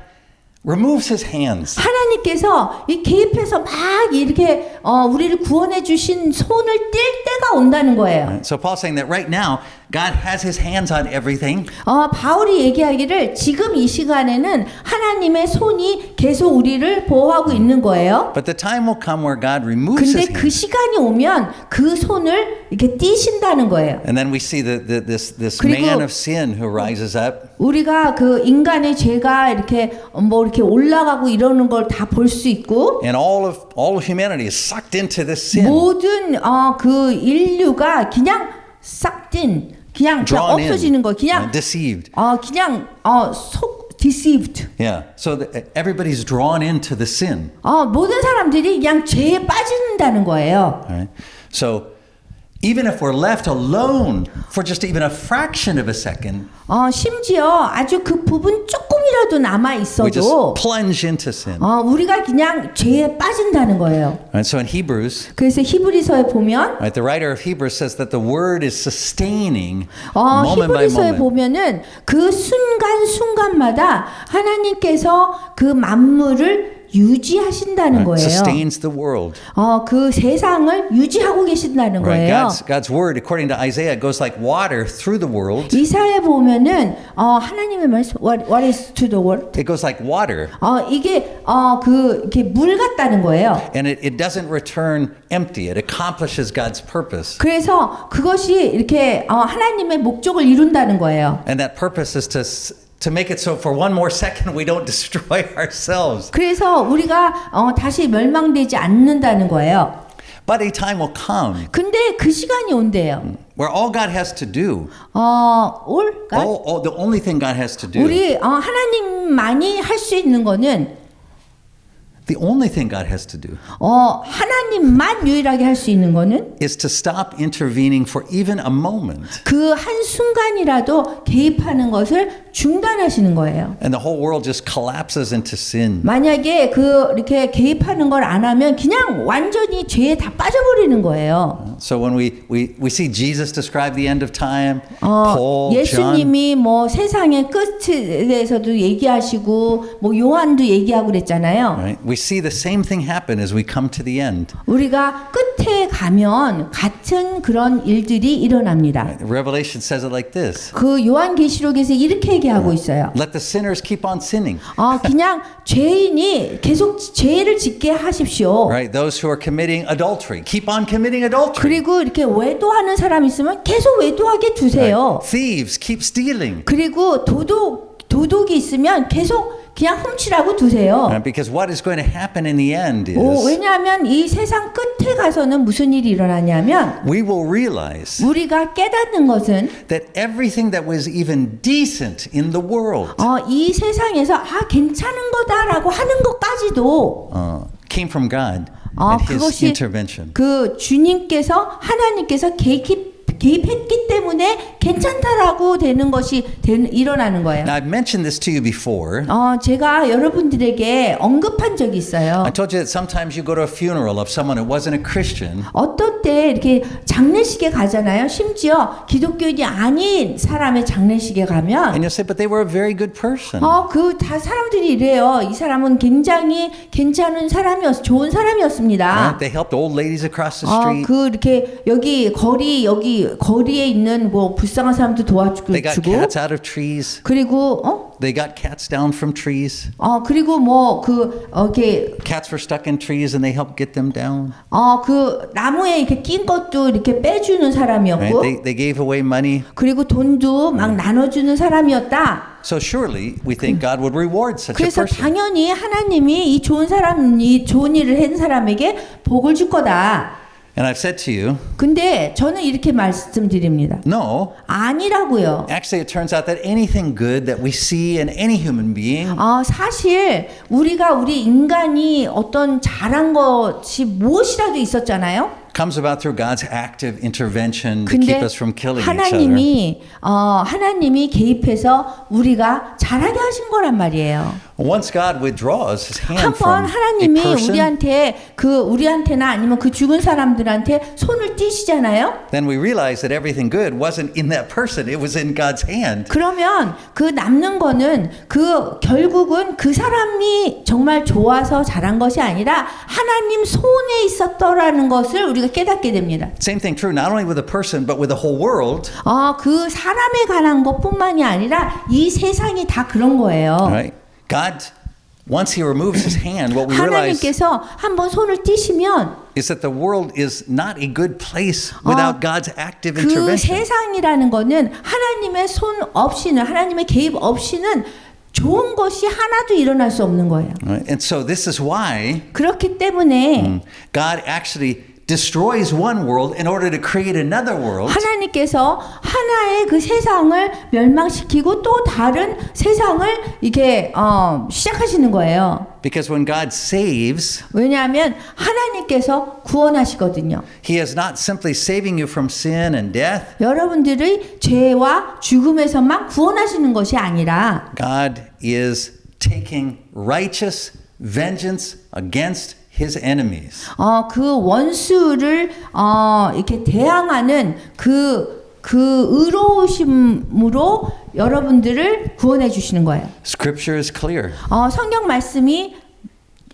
removes his hands 하나님께서 이 개입해서 막 이렇게 우리를 구원해 주신 손을 뗄 때가 온다는 거예요. So Paul's saying that right now God has his hands on everything. 바울이 얘기하기를 지금 이 시간에는 하나님의 손이 계속 우리를 보호하고 있는 거예요. But the time will come where God removes his 근데 그 hands. 시간이 오면 그 손을 이렇게 띄신다는 거예요. And then we see this 그리고 man of sin who rises up. 우리가 그 인간의 죄가 이렇게 뭐 이렇게 올라가고 이러는 걸 다 볼 수 있고 And all of humanity is sucked into this sin. 모든 그 인류가 그냥 싹든 그냥 Drawn in, 없어지는 거 그냥 deceived. 그냥 속 deceived. Yeah. So everybody's drawn into the sin. 모든 사람들이 그냥 죄에 빠진다는 거예요. All right. So even if we're left alone for just even a fraction of a second, 심지어 아주 그 부분 조금이라도 남아 we just 있어도 plunge into sin. 우리가 그냥 죄에 빠진다는 거예요. Right, so in Hebrews, 그래서 히브리서에 보면 right, the writer of Hebrews says that the word is sustaining moment by 히브리서에 moment. 보면은 그 순간순간마다 하나님께서 그 만물을 유지하신다는 거예요. Sustains the world. 그 세상을 유지하고 계신다는 Right? 거예요. God's word, according to Isaiah, goes like water through the world. 이사야에 보면은 하나님의 말씀 what is to the world? It goes like water, 이게 이렇게 물 같다는 거예요. and it doesn't return empty. It accomplishes God's purpose. 그래서 그것이 이렇게 하나님의 목적을 이룬다는 거예요. And that purpose is to make it so for one more second we don't destroy ourselves. 그래서 우리가 다시 멸망되지 않는다는 거예요. But a time will come 근데 그 시간이 온대요. where all God has to do, 올까? the only thing God has to do, 우리 하나님만이 할 수 있는 거는 the only thing God has to do 하나님만 유일하게 할 수 있는 거는 is to stop intervening for even a moment. 그 한 순간이라도 개입하는 것을 중단하시는 거예요. And the whole world just collapses into sin. 만약에 이렇게 개입하는 걸 안 하면 그냥 완전히 죄에 다 빠져버리는 거예요. So when we see Jesus describe the end of time, Paul, John, 예수님이 뭐 세상의 끝에 대해서도 얘기하시고 뭐 요한도 얘기하고 그랬잖아요. right? We see the same thing happen as we come to the end. 우리가 끝에 가면 같은 그런 일들이 일어납니다. Revelation says it like this. 그 요한계시록에서 이렇게 얘기하고 있어요. Let the sinners keep on sinning. 그냥 죄인이 계속 죄를 짓게 하십시오. Right? Those who are committing adultery, keep on committing adultery. 그리고 이렇게 외도하는 사람 있으면 계속 외도하게 두세요. Thieves, keep stealing. 그리고 도둑이 있으면 계속 그냥 훔치라고 두세요. Because what is going to happen in the end is 왜냐하면 이 세상 끝에 가서는 무슨 일이 일어나냐면 we will realize 우리가 깨닫는 것은 that everything that was even decent in the world 이 세상에서 괜찮은 거다라고 하는 것까지도 came from God and His 그것이 intervention. 그 주님께서 하나님께서 개입했기 때문에 괜찮다라고 되는 것이 일어나는 거예요. Now, I've mentioned this to you before. 제가 여러분들에게 언급한 적이 있어요. I told you that sometimes you go to a funeral of someone who wasn't a Christian. 어떨 때 이렇게 장례식에 가잖아요. 심지어 기독교인이 아닌 사람의 장례식에 가면 And you'll say, but they were a very good person. 다 사람들이 이래요. 이 사람은 굉장히 괜찮은 좋은 사람이었습니다. Right? They helped old ladies across the street. 이렇게 여기 거리에 있는 뭐 불쌍한 사람도 도와주고 They got cats out of trees. 그리고 They got cats down from trees. 그리고 뭐 이렇게 Cats were stuck in trees and they helped get them down. 그 나무에 이렇게 낀 것도 이렇게 빼주는 사람이었고 Right? They gave away money. 그리고 돈도 막 나눠주는 사람이었다. So surely we think God would reward such a 그래서 person. 당연히 하나님이 이 좋은 일을 한 사람에게 복을 줄 거다. And I've said to you, 근데 저는 이렇게 말씀드립니다. no. 아니라고요. Actually, it turns out that anything good that we see in any human being 사실 우리 인간이 어떤 잘한 것이 무엇이라도 있었잖아요. comes about through God's active intervention to 근데 keep us from killing each other. 하나님이 개입해서 우리가 잘하게 하신 거란 말이에요. Once God withdraws his hand 한번 from a 하나님이 person, 우리한테나 아니면 그 죽은 사람들한테 손을 띄시잖아요. then we realize that everything good wasn't in that person, it was in God's hand. 그러면 그 남는 거는 결국은 그 사람이 정말 좋아서 잘한 것이 아니라 하나님 손에 있었더라는 것을 우리가 깨닫게 됩니다. Same thing true not only with a person but with the whole world. 그 사람에 관한 것뿐만이 아니라 이 세상이 다 그런 거예요. Right? God, once he removes his hand, what we realize 하나님께서 한번 손을 띄시면 is that the world is not a good place without God's active 그 intervention. 세상이라는 거는 하나님의 손 없이는 하나님의 개입 없이는 좋은 것이 하나도 일어날 수 없는 거예요. Right? And so this is why 그렇기 때문에 God actually destroys one world in order to create another world. 하나님께서 하나의 그 세상을 멸망시키고 또 다른 세상을 이렇게 시작하시는 거예요. Because when God saves, 왜냐하면 하나님께서 구원하시거든요. he is not simply saving you from sin and death. 여러분들의 죄와 죽음에서만 구원하시는 것이 아니라 God is taking righteous vengeance against his enemies. 그 원수를 이렇게 대항하는 그 의로우심으로 여러분들을 구원해 주시는 거예요. Scripture is clear. 성경 말씀이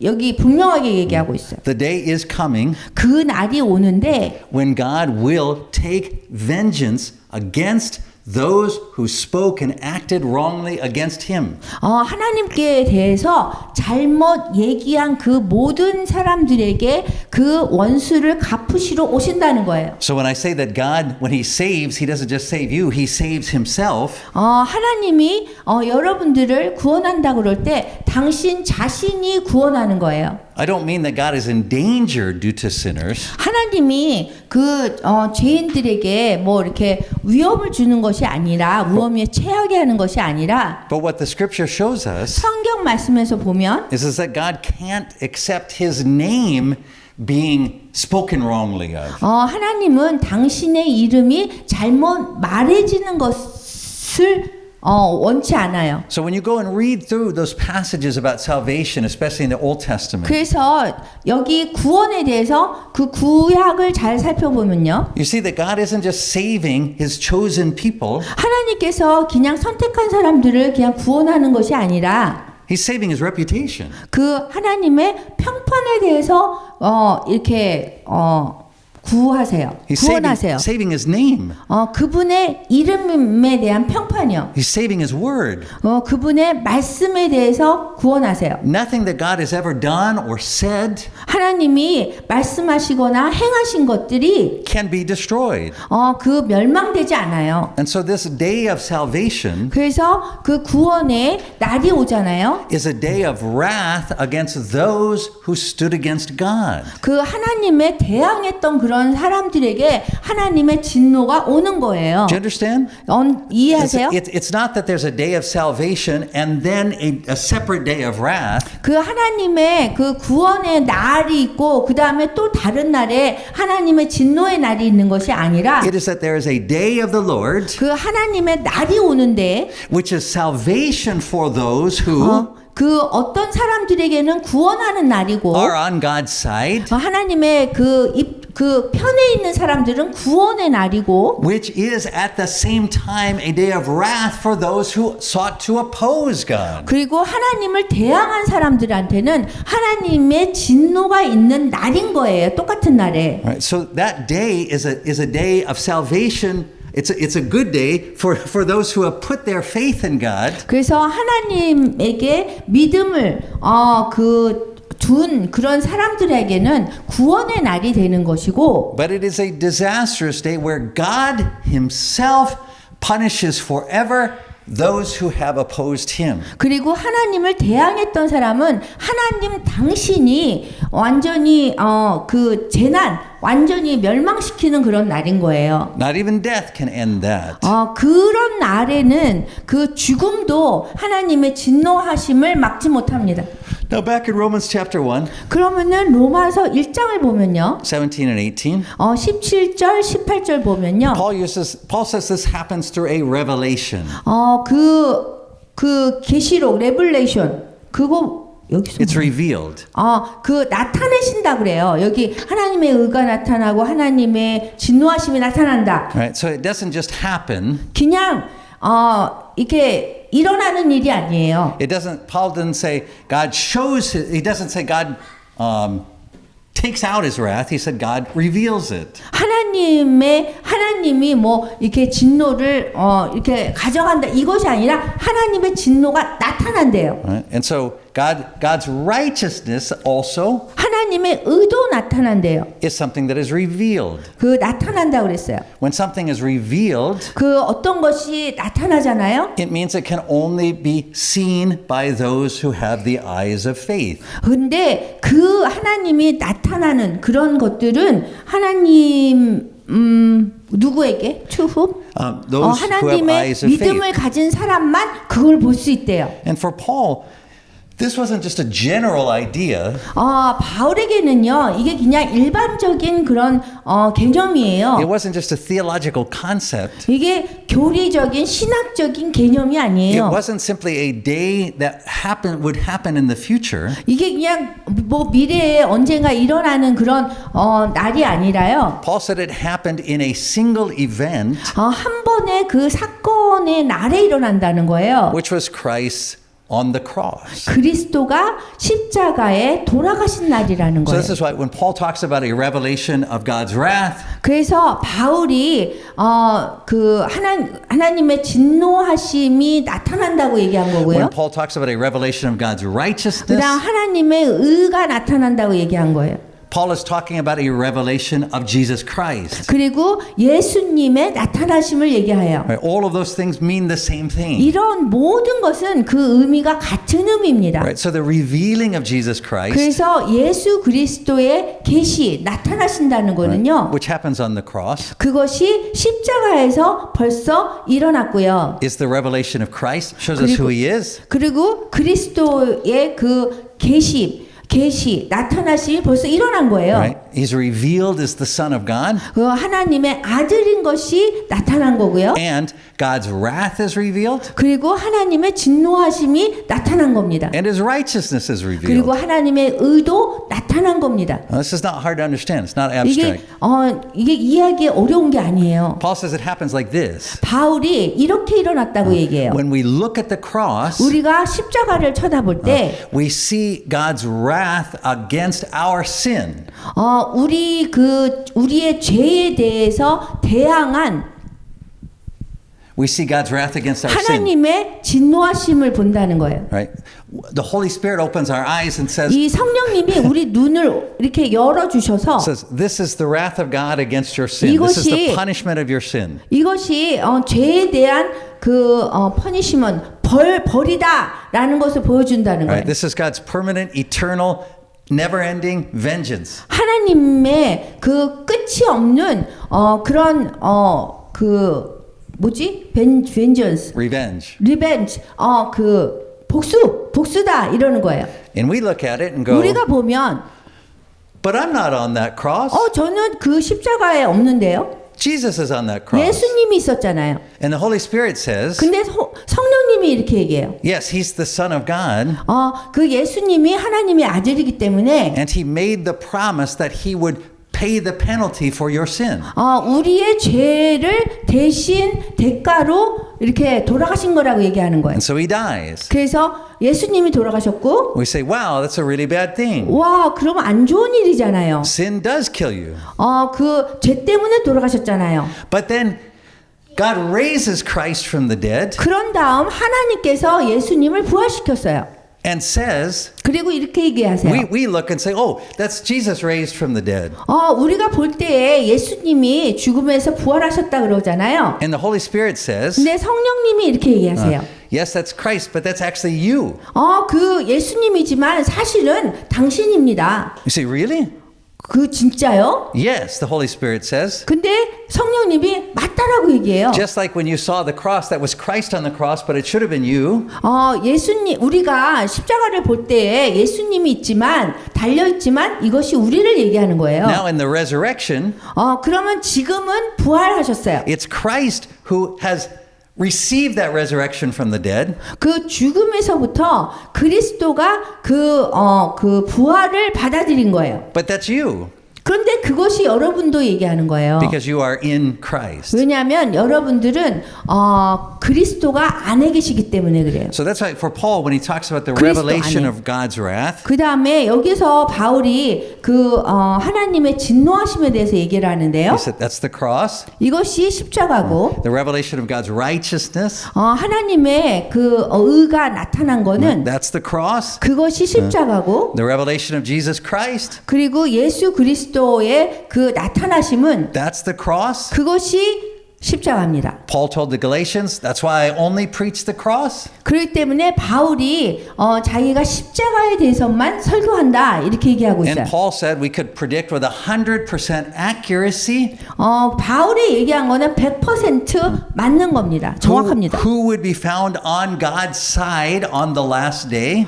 여기 분명하게 얘기하고 있어요. The day is coming 그 날이 오는데 when God will take vengeance against those who spoke and acted wrongly against him. 하나님께 대해서 잘못 얘기한 그 모든 사람들에게 그 원수를 갚으시러 오신다는 거예요. So when I say that God, when he saves, he doesn't just save you, he saves himself. 하나님이 여러분들을 구원한다 그럴 때 당신 자신이 구원하는 거예요. I don't mean that God is in danger due to sinners. 하나님이 죄인들에게 뭐 이렇게 위험을 주는 것이 아니라 위험에 처하게 하는 것이 아니라 But what the scripture shows us 성경 말씀에서 보면 is that God can't accept his name being spoken wrongly of. 하나님은 당신의 이름이 잘못 말해지는 것을 원치 않아요. So when you go and read through those passages about salvation, especially in the Old Testament, 그래서 여기 구원에 대해서 그 구약을 잘 살펴보면요. you see that God isn't just saving his chosen people, 하나님께서 그냥 선택한 사람들을 그냥 구원하는 것이 아니라 he's saving his reputation. 그 하나님의 평판에 대해서 이렇게 구하세요. He's 구원하세요. saving his name. 그분의 이름에 대한 평판이요. He's saving his word. 그분의 말씀에 대해서 구원하세요. Nothing that God has ever done or said 하나님이 말씀하시거나 행하신 것들이 can be destroyed. 그 멸망되지 않아요. And so this day of salvation 그래서 그 구원의 날이 오잖아요. is a day of wrath against those who stood against God. 그 하나님의 대항했던 그런 사람들에게 하나님의 진노가 오는 거예요. Do you understand? 이해하세요? It's not that there's a day of salvation and then a separate day of wrath. 그 하나님의 그 구원의 날이 있고 그 다음에 또 다른 날에 하나님의 진노의 날이 있는 것이 아니라 It is that there is a day of the Lord, 그 하나님의 날이 오는데 which is salvation for those who 그 어떤 사람들에게는 구원하는 날이고 are on God's side, 하나님의 그 편에 있는 사람들은 구원의 날이고 which is at the same time a day of wrath for those who sought to oppose God. 그리고 하나님을 대항한 사람들한테는 하나님의 진노가 있는 날인 거예요. 똑같은 날에. Right? So that day is a day of salvation. It's a good day for those who have put their faith in God. 그래서 하나님에게 믿음을 둔 그런 사람들에게는 구원의 날이 되는 것이고 But it is a disastrous day where God himself punishes forever those who have opposed him. 그리고 하나님을 대항했던 사람은 하나님 당신이 완전히 그 재난 완전히 멸망시키는 그런 날인 거예요. Not even death can end that. 그런 날에는 그 죽음도 하나님의 진노하심을 막지 못합니다. Now back in Romans chapter 1, 그러면은 로마서 1장을 보면요. 17 and 18, 17절, 18절 보면요. Paul says this happens through a revelation. 그 계시록 레블레이션 그거 여기서 It's revealed. 그 나타내신다 그래요. 여기 하나님의 의가 나타나고 하나님의 진노하심이 나타난다. Right? So it doesn't just happen. 그냥 이게 일어나는 일이 아니에요. Paul didn't say God he doesn't say God takes out his wrath. He said God reveals it. 하나님이 뭐 이렇게 진노를 이렇게 가져간다 이것이 아니라 하나님의 진노가 나타난대요. Right? And so God's righteousness also 하나님의 의도 나타난대요. is something that is revealed. 그 나타난다 그랬어요. When something is revealed, 그 어떤 것이 나타나잖아요. it means it can only be seen by those who have the eyes of faith. 근데 그 하나님이 나타나는 그런 것들은 하나님 누구에게? 추후? Those who have 하나님의 eyes of 믿음을 faith. 가진 사람만 그걸 볼 수 있대요. And for Paul, this wasn't just a general idea. 바울에게는요, 이게 그냥 일반적인 그런 개념이에요. It wasn't just a theological concept. 이게 교리적인 신학적인 개념이 It 아니에요. wasn't simply a day that would happen in the future. 이게 그냥 뭐 미래에 언젠가 일어나는 그런 날이 아니라요. Paul said it happened in a single event, 한 번의 그 사건의 날에 일어난다는 거예요. which was Christ on the cross. 그리스도가 십자가에 돌아가신 날이라는 So 거예요. this is why when Paul talks about a revelation of God's wrath, 그래서 바울이 그 하나님의 진노하심이 나타난다고 얘기한 거고요. when Paul talks about a revelation of God's righteousness, 그다음 하나님의 의가 나타난다고 얘기한 거예요. Paul is talking about a revelation of Jesus Christ. 그리고 예수님의 나타나심을 얘기해요. Right? All of those things mean the same thing. 이런 모든 것은 그 의미가 같은 의미입니다. Right? So the revealing of Jesus Christ, 그래서 예수 그리스도의 계시 나타나신다는 거는요. which happens on the cross, 그것이 십자가에서 벌써 일어났고요. is the revelation of Christ, shows us who he is. 그리고 그리스도의 그 계시 나타나심이 벌써 일어난 거예요. Right? He's revealed as the Son of God, 그 하나님의 아들인 것이 나타난 거고요. and God's wrath is revealed, 그리고 하나님의 진노하심이 나타난 겁니다. and his righteousness is revealed. 그리고 하나님의 의도 나타난 겁니다. This is not hard to understand. It's not 이게 abstract. 이게 이해하기 어려운 게 아니에요. Paul says it happens like this. 바울이 이렇게 일어났다고 얘기해요. When we look at the cross, 우리가 십자가를 쳐다볼 때 we see God's wrath against our sin. 우리의 죄에 대해서 대항한 We see God's wrath against our sin. 하나님의 진노하심을 본다는 거예요. Right? The Holy Spirit opens our eyes and says, 이 성령님이 우리 눈을 이렇게 열어 주셔서 says, this is the wrath of God against your sin. This is the punishment of your sin. 이것이 죄에 대한 그 퍼니시먼트 벌이다라는 것을 보여준다는 거예요. Right? This is God's permanent, eternal, never-ending vengeance. 하나님의 그 끝이 없는 그런 그 뭐지? vengeance, Revenge. revenge, 그 복수다 이러는 거예요. And we look at it and go, 우리가 보면 but I'm not on that cross. 저는 그 십자가에 없는데요. Jesus is on that cross. 예수님이 있었잖아요. And the Holy Spirit says, 근데 성령님이 이렇게 얘기해요. yes, he's the Son of God. 그 예수님이 하나님의 아들이기 때문에 And he made the promise that he would pay the penalty for your sin. 우리의 죄를 대신 대가로 이렇게 돌아가신 거라고 얘기하는 거예요. And so he dies. 그래서 예수님이 돌아가셨고, We say, wow, that's a really bad thing. 와, 그러면 안 좋은 일이잖아요. Sin does kill you. 그 죄 때문에 돌아가셨잖아요. But then God raises Christ from the dead 그런 다음 하나님께서 예수님을 부활시켰어요. and says, 그리고 이렇게 얘기하세요. we look and say, oh, that's Jesus raised from the dead. 우리가 볼 때에 예수님이 죽음에서 부활하셨다 그러잖아요. And the Holy Spirit says, 근데 성령님이 이렇게 얘기하세요. yes, that's Christ, but that's actually you. 그 예수님이지만 사실은 당신입니다. You say, really? 그 진짜요? Yes, the Holy Spirit says. 근데 성령님이 맞다라고 얘기해요. Just like when you saw the cross, that was Christ on the cross, but it should have been you. 예수님, 우리가 십자가를 볼 때에 예수님이 있지만, 달려있지만 이것이 우리를 얘기하는 거예요. Now in the resurrection, 그러면 지금은 부활하셨어요. it's Christ who has received that resurrection from the dead. 그 죽음에서부터 그리스도가 그 부활을 받아들인 거예요. But that's you 그런데 그것이 여러분도 얘기하는 거예요. because you are in Christ. 왜냐하면 여러분들은 그리스도가 안에 계시기 때문에 그래요. So that's why for Paul, when he talks about the 그리스도 revelation 안에. of God's wrath, 그 다음에 여기서 바울이 하나님의 진노하심에 대해서 얘기를 하는데요. he said that's the cross. 이것이 십자가고, The revelation of God's righteousness, 하나님의 그 의가 나타난 거는 that's the cross. 그것이 십자가고, The revelation of Jesus Christ, 그리고 예수 그리스도의 그 나타나심은 that's the cross. 그것이 십자가입니다. Paul told the Galatians, that's why I only preach the cross. 그렇기 때문에 바울이 자기가 십자가에 대해서만 설교한다 이렇게 얘기하고 있어요. And Paul said we could predict with 100% accuracy 바울이 얘기한 거는 100% 맞는 겁니다. 정확합니다. who would be found on God's side on the last day.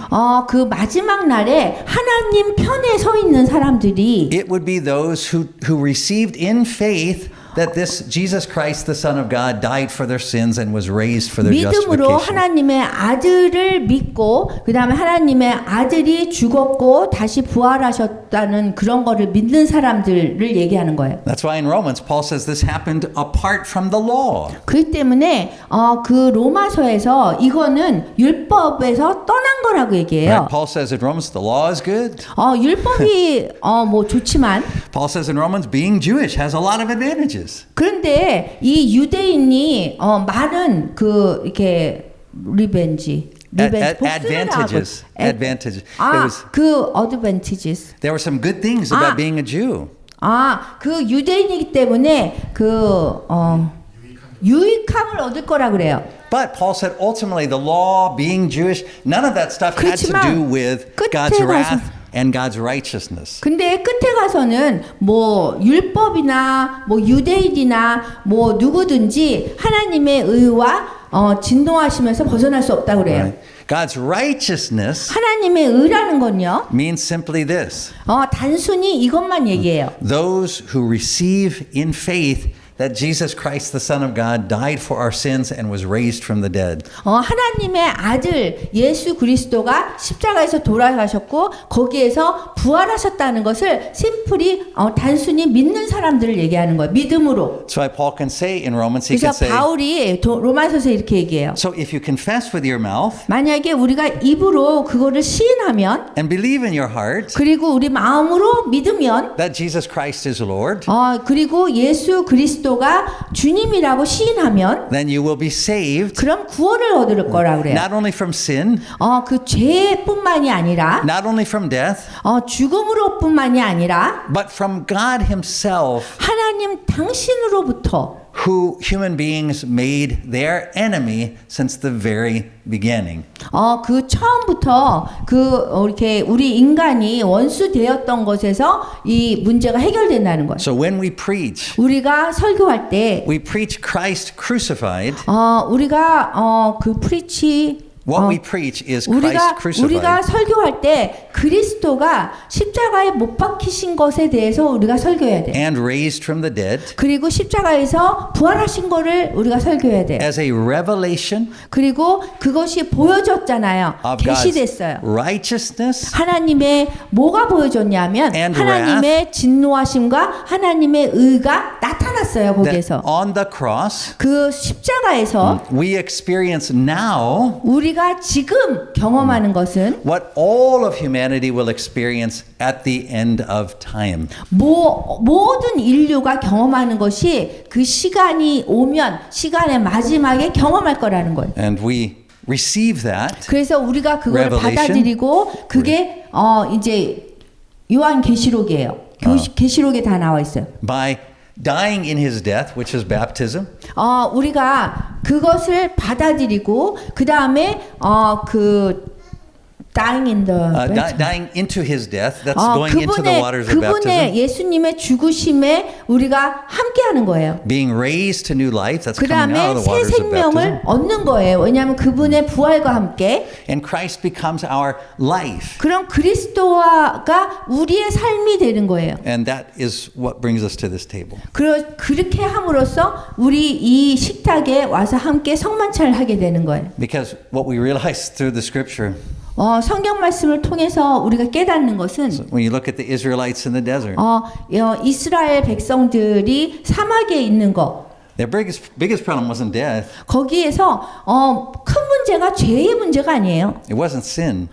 그 마지막 날에 하나님 편에 서 있는 사람들이 It would be those who received in faith that this Jesus Christ, the Son of God, died for their sins and was raised for their 믿음으로 justification. 하나님의 아들을 믿고 그 다음에 하나님의 아들이 죽었고 다시 부활하셨다는 그런 거를 믿는 사람들을 얘기하는 거예요. That's why in Romans, Paul says this happened apart from the law. 그렇기 때문에 그 로마서에서 이거는 율법에서 떠난 거라고 얘기해요. Right? Paul says in Romans, the law is good. 율법이 뭐 좋지만 Paul says in Romans, being Jewish has a lot of advantages. 그런데 이 유대인이 많은 그 이렇게 advantages. Advantages. 그 advantages. There were some good things about being a Jew. 그 유대인이기 때문에 유익함을 얻을 거라 그래요. But Paul said ultimately the law, being Jewish, none of that stuff had to do with God's wrath and God's righteousness. 근데 끝에 가서는 뭐 율법이나 뭐 유대인이나 뭐 누구든지 하나님의 의와 진노하시면서 벗어날 수 없다고 그래요. Right? God's righteousness 하나님의 의라는 건요. means simply this. 단순히 이것만 얘기해요. Those who receive in faith that Jesus Christ, the Son of God, died for our sins and was raised from the dead. 하나님의 아들 예수 그리스도가 십자가에서 돌아가셨고 거기에서 부활하셨다는 것을 심플히 단순히 믿는 사람들을 얘기하는 거예요. 믿음으로. So why Paul can say in Romans, he 그래서 can say, 바울이 로마서에서 이렇게 얘기해요. so if you confess with your mouth 만약에 우리가 입으로 그거를 시인하면 and believe in your heart 그리고 우리 마음으로 믿으면 that Jesus Christ is Lord, 그리고 예수 그리스도가 주님이라고 시인하면 then you will be saved 그럼 구원을 얻을 거라 그래요. not only from sin, 그 죄뿐만이 아니라 not only from death, 죽음으로뿐만이 아니라 but from God himself, 하나님 당신으로부터 who human beings made their enemy since the very beginning. 그 처음부터 이렇게 우리 인간이 원수 되었던 것에서 이 문제가 해결된다는 거예요. So when we preach, 우리가 설교할 때 we preach Christ crucified. 우리가 그 프리치 What we preach is Christ crucified. 우리가 설교할 때 그리스도가 십자가에 못 박히신 것에 대해서 우리가 설교해야 돼. And raised from the dead. 그리고 십자가에서 부활하신 거를 우리가 설교해야 돼. As a revelation 그리고 그것이 보여졌잖아요. of God's 계시됐어요. righteousness 하나님의 뭐가 보여졌냐면 and 하나님의 진노하심과 하나님의 의가 나타났어요. that 거기에서. on the cross 그 십자가에서 we experience now 우리가 지금 경험하는 것은 what all of humanity will experience at the end of time. 모든 인류가 경험하는 것이 그 시간이 오면 시간의 마지막에 경험할 거라는 거예요. And we receive that 그래서 우리가 그걸 Revelation. 받아들이고 그게 이제 요한 계시록이에요. 계시록에 다 나와 있어요. by dying in his death, which is baptism. 우리가 그것을 받아들이고 그 다음에 dying in the dying into his death. That's going into the waters of baptism. 그분의 예수님의 죽으심에 우리가 함께하는 거예요. Being raised to new life. That's 그 coming 다음에 out of the 새 waters of 생명을 baptism. 얻는 거예요. 왜냐하면 그분의 부활과 함께 And Christ becomes our life. 그럼 그리스도가 우리의 삶이 되는 거예요. And that is what brings us to this table. 그렇게 함으로써 우리 이 식탁에 와서 함께 성만찬을 하게 되는 거예요. Because what we realize through the scripture, 성경 말씀을 통해서 우리가 깨닫는 것은 when you look at the Israelites in the desert, 이스라엘 백성들이 사막에 있는 거 their biggest problem wasn't death. 거기에서 큰 문제가 죄의 문제가 아니에요. It wasn't sin.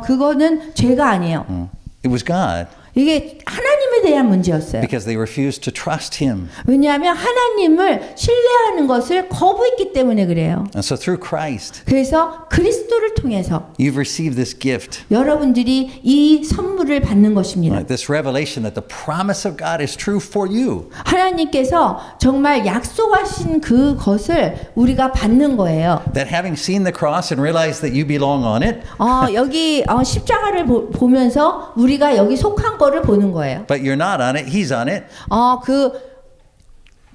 그거는 죄가 아니에요. It was God. 이게 하나님에 대한 문제였어요. Because they refused to trust him. 왜냐하면 하나님을 신뢰하는 것을 거부했기 때문에 그래요. And so through Christ, 그래서 그리스도를 통해서 you've received this gift. 여러분들이 이 선물을 받는 것입니다. This revelation that the promise of God is true for you. 하나님께서 정말 약속하신 그것을 우리가 받는 거예요. That having seen the cross and realized that you belong on it, 여기 십자가를 보면서 우리가 여기 속한 거를 보는 거예요. but you're not on it, he's on it.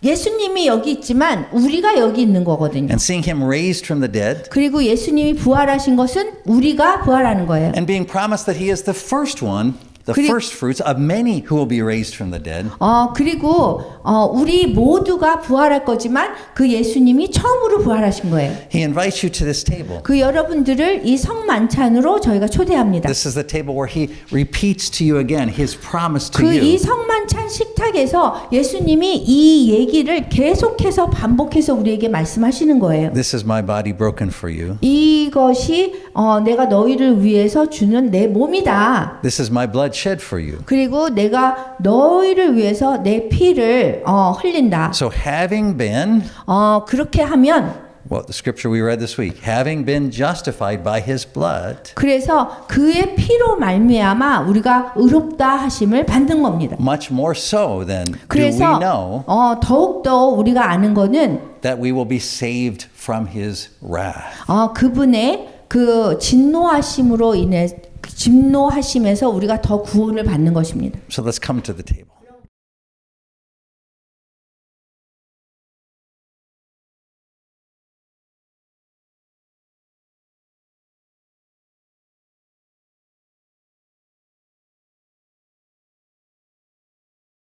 예수님이 여기 있지만 우리가 여기 있는 거거든요. And seeing him raised from the dead, 그리고 예수님이 부활하신 것은 우리가 부활하는 거예요. and being promised that he is the first one, the first fruits of many who will be raised from the dead. 그리고 우리 모두가 부활할 거지만 그 예수님이 처음으로 부활하신 거예요. He invites you to this table. 그 여러분들을 이 성만찬으로 저희가 초대합니다. This is the table where he repeats to you again his promise to 그 이 you. 성만찬 식탁에서 예수님이 이 얘기를 계속해서 반복해서 우리에게 말씀하시는 거예요. This is my body broken for you. 이것이 내가 너희를 위해서 주는 내 몸이다. This is my blood shed for you. 그리고 내가 너희를 위해서 내 피를 흘린다. So having been, 그렇게 하면 well, the scripture we read this week, having been justified by his blood, 그래서 그의 피로 말미암아 우리가 의롭다 하심을 받는 겁니다. much more so than do we 그래서 know 더욱더 우리가 아는 거는 that we will be saved from his wrath. 그분의 그 진노하심으로 인해 진노하심에서 우리가 더 구원을 받는 것입니다. So let's come to the table.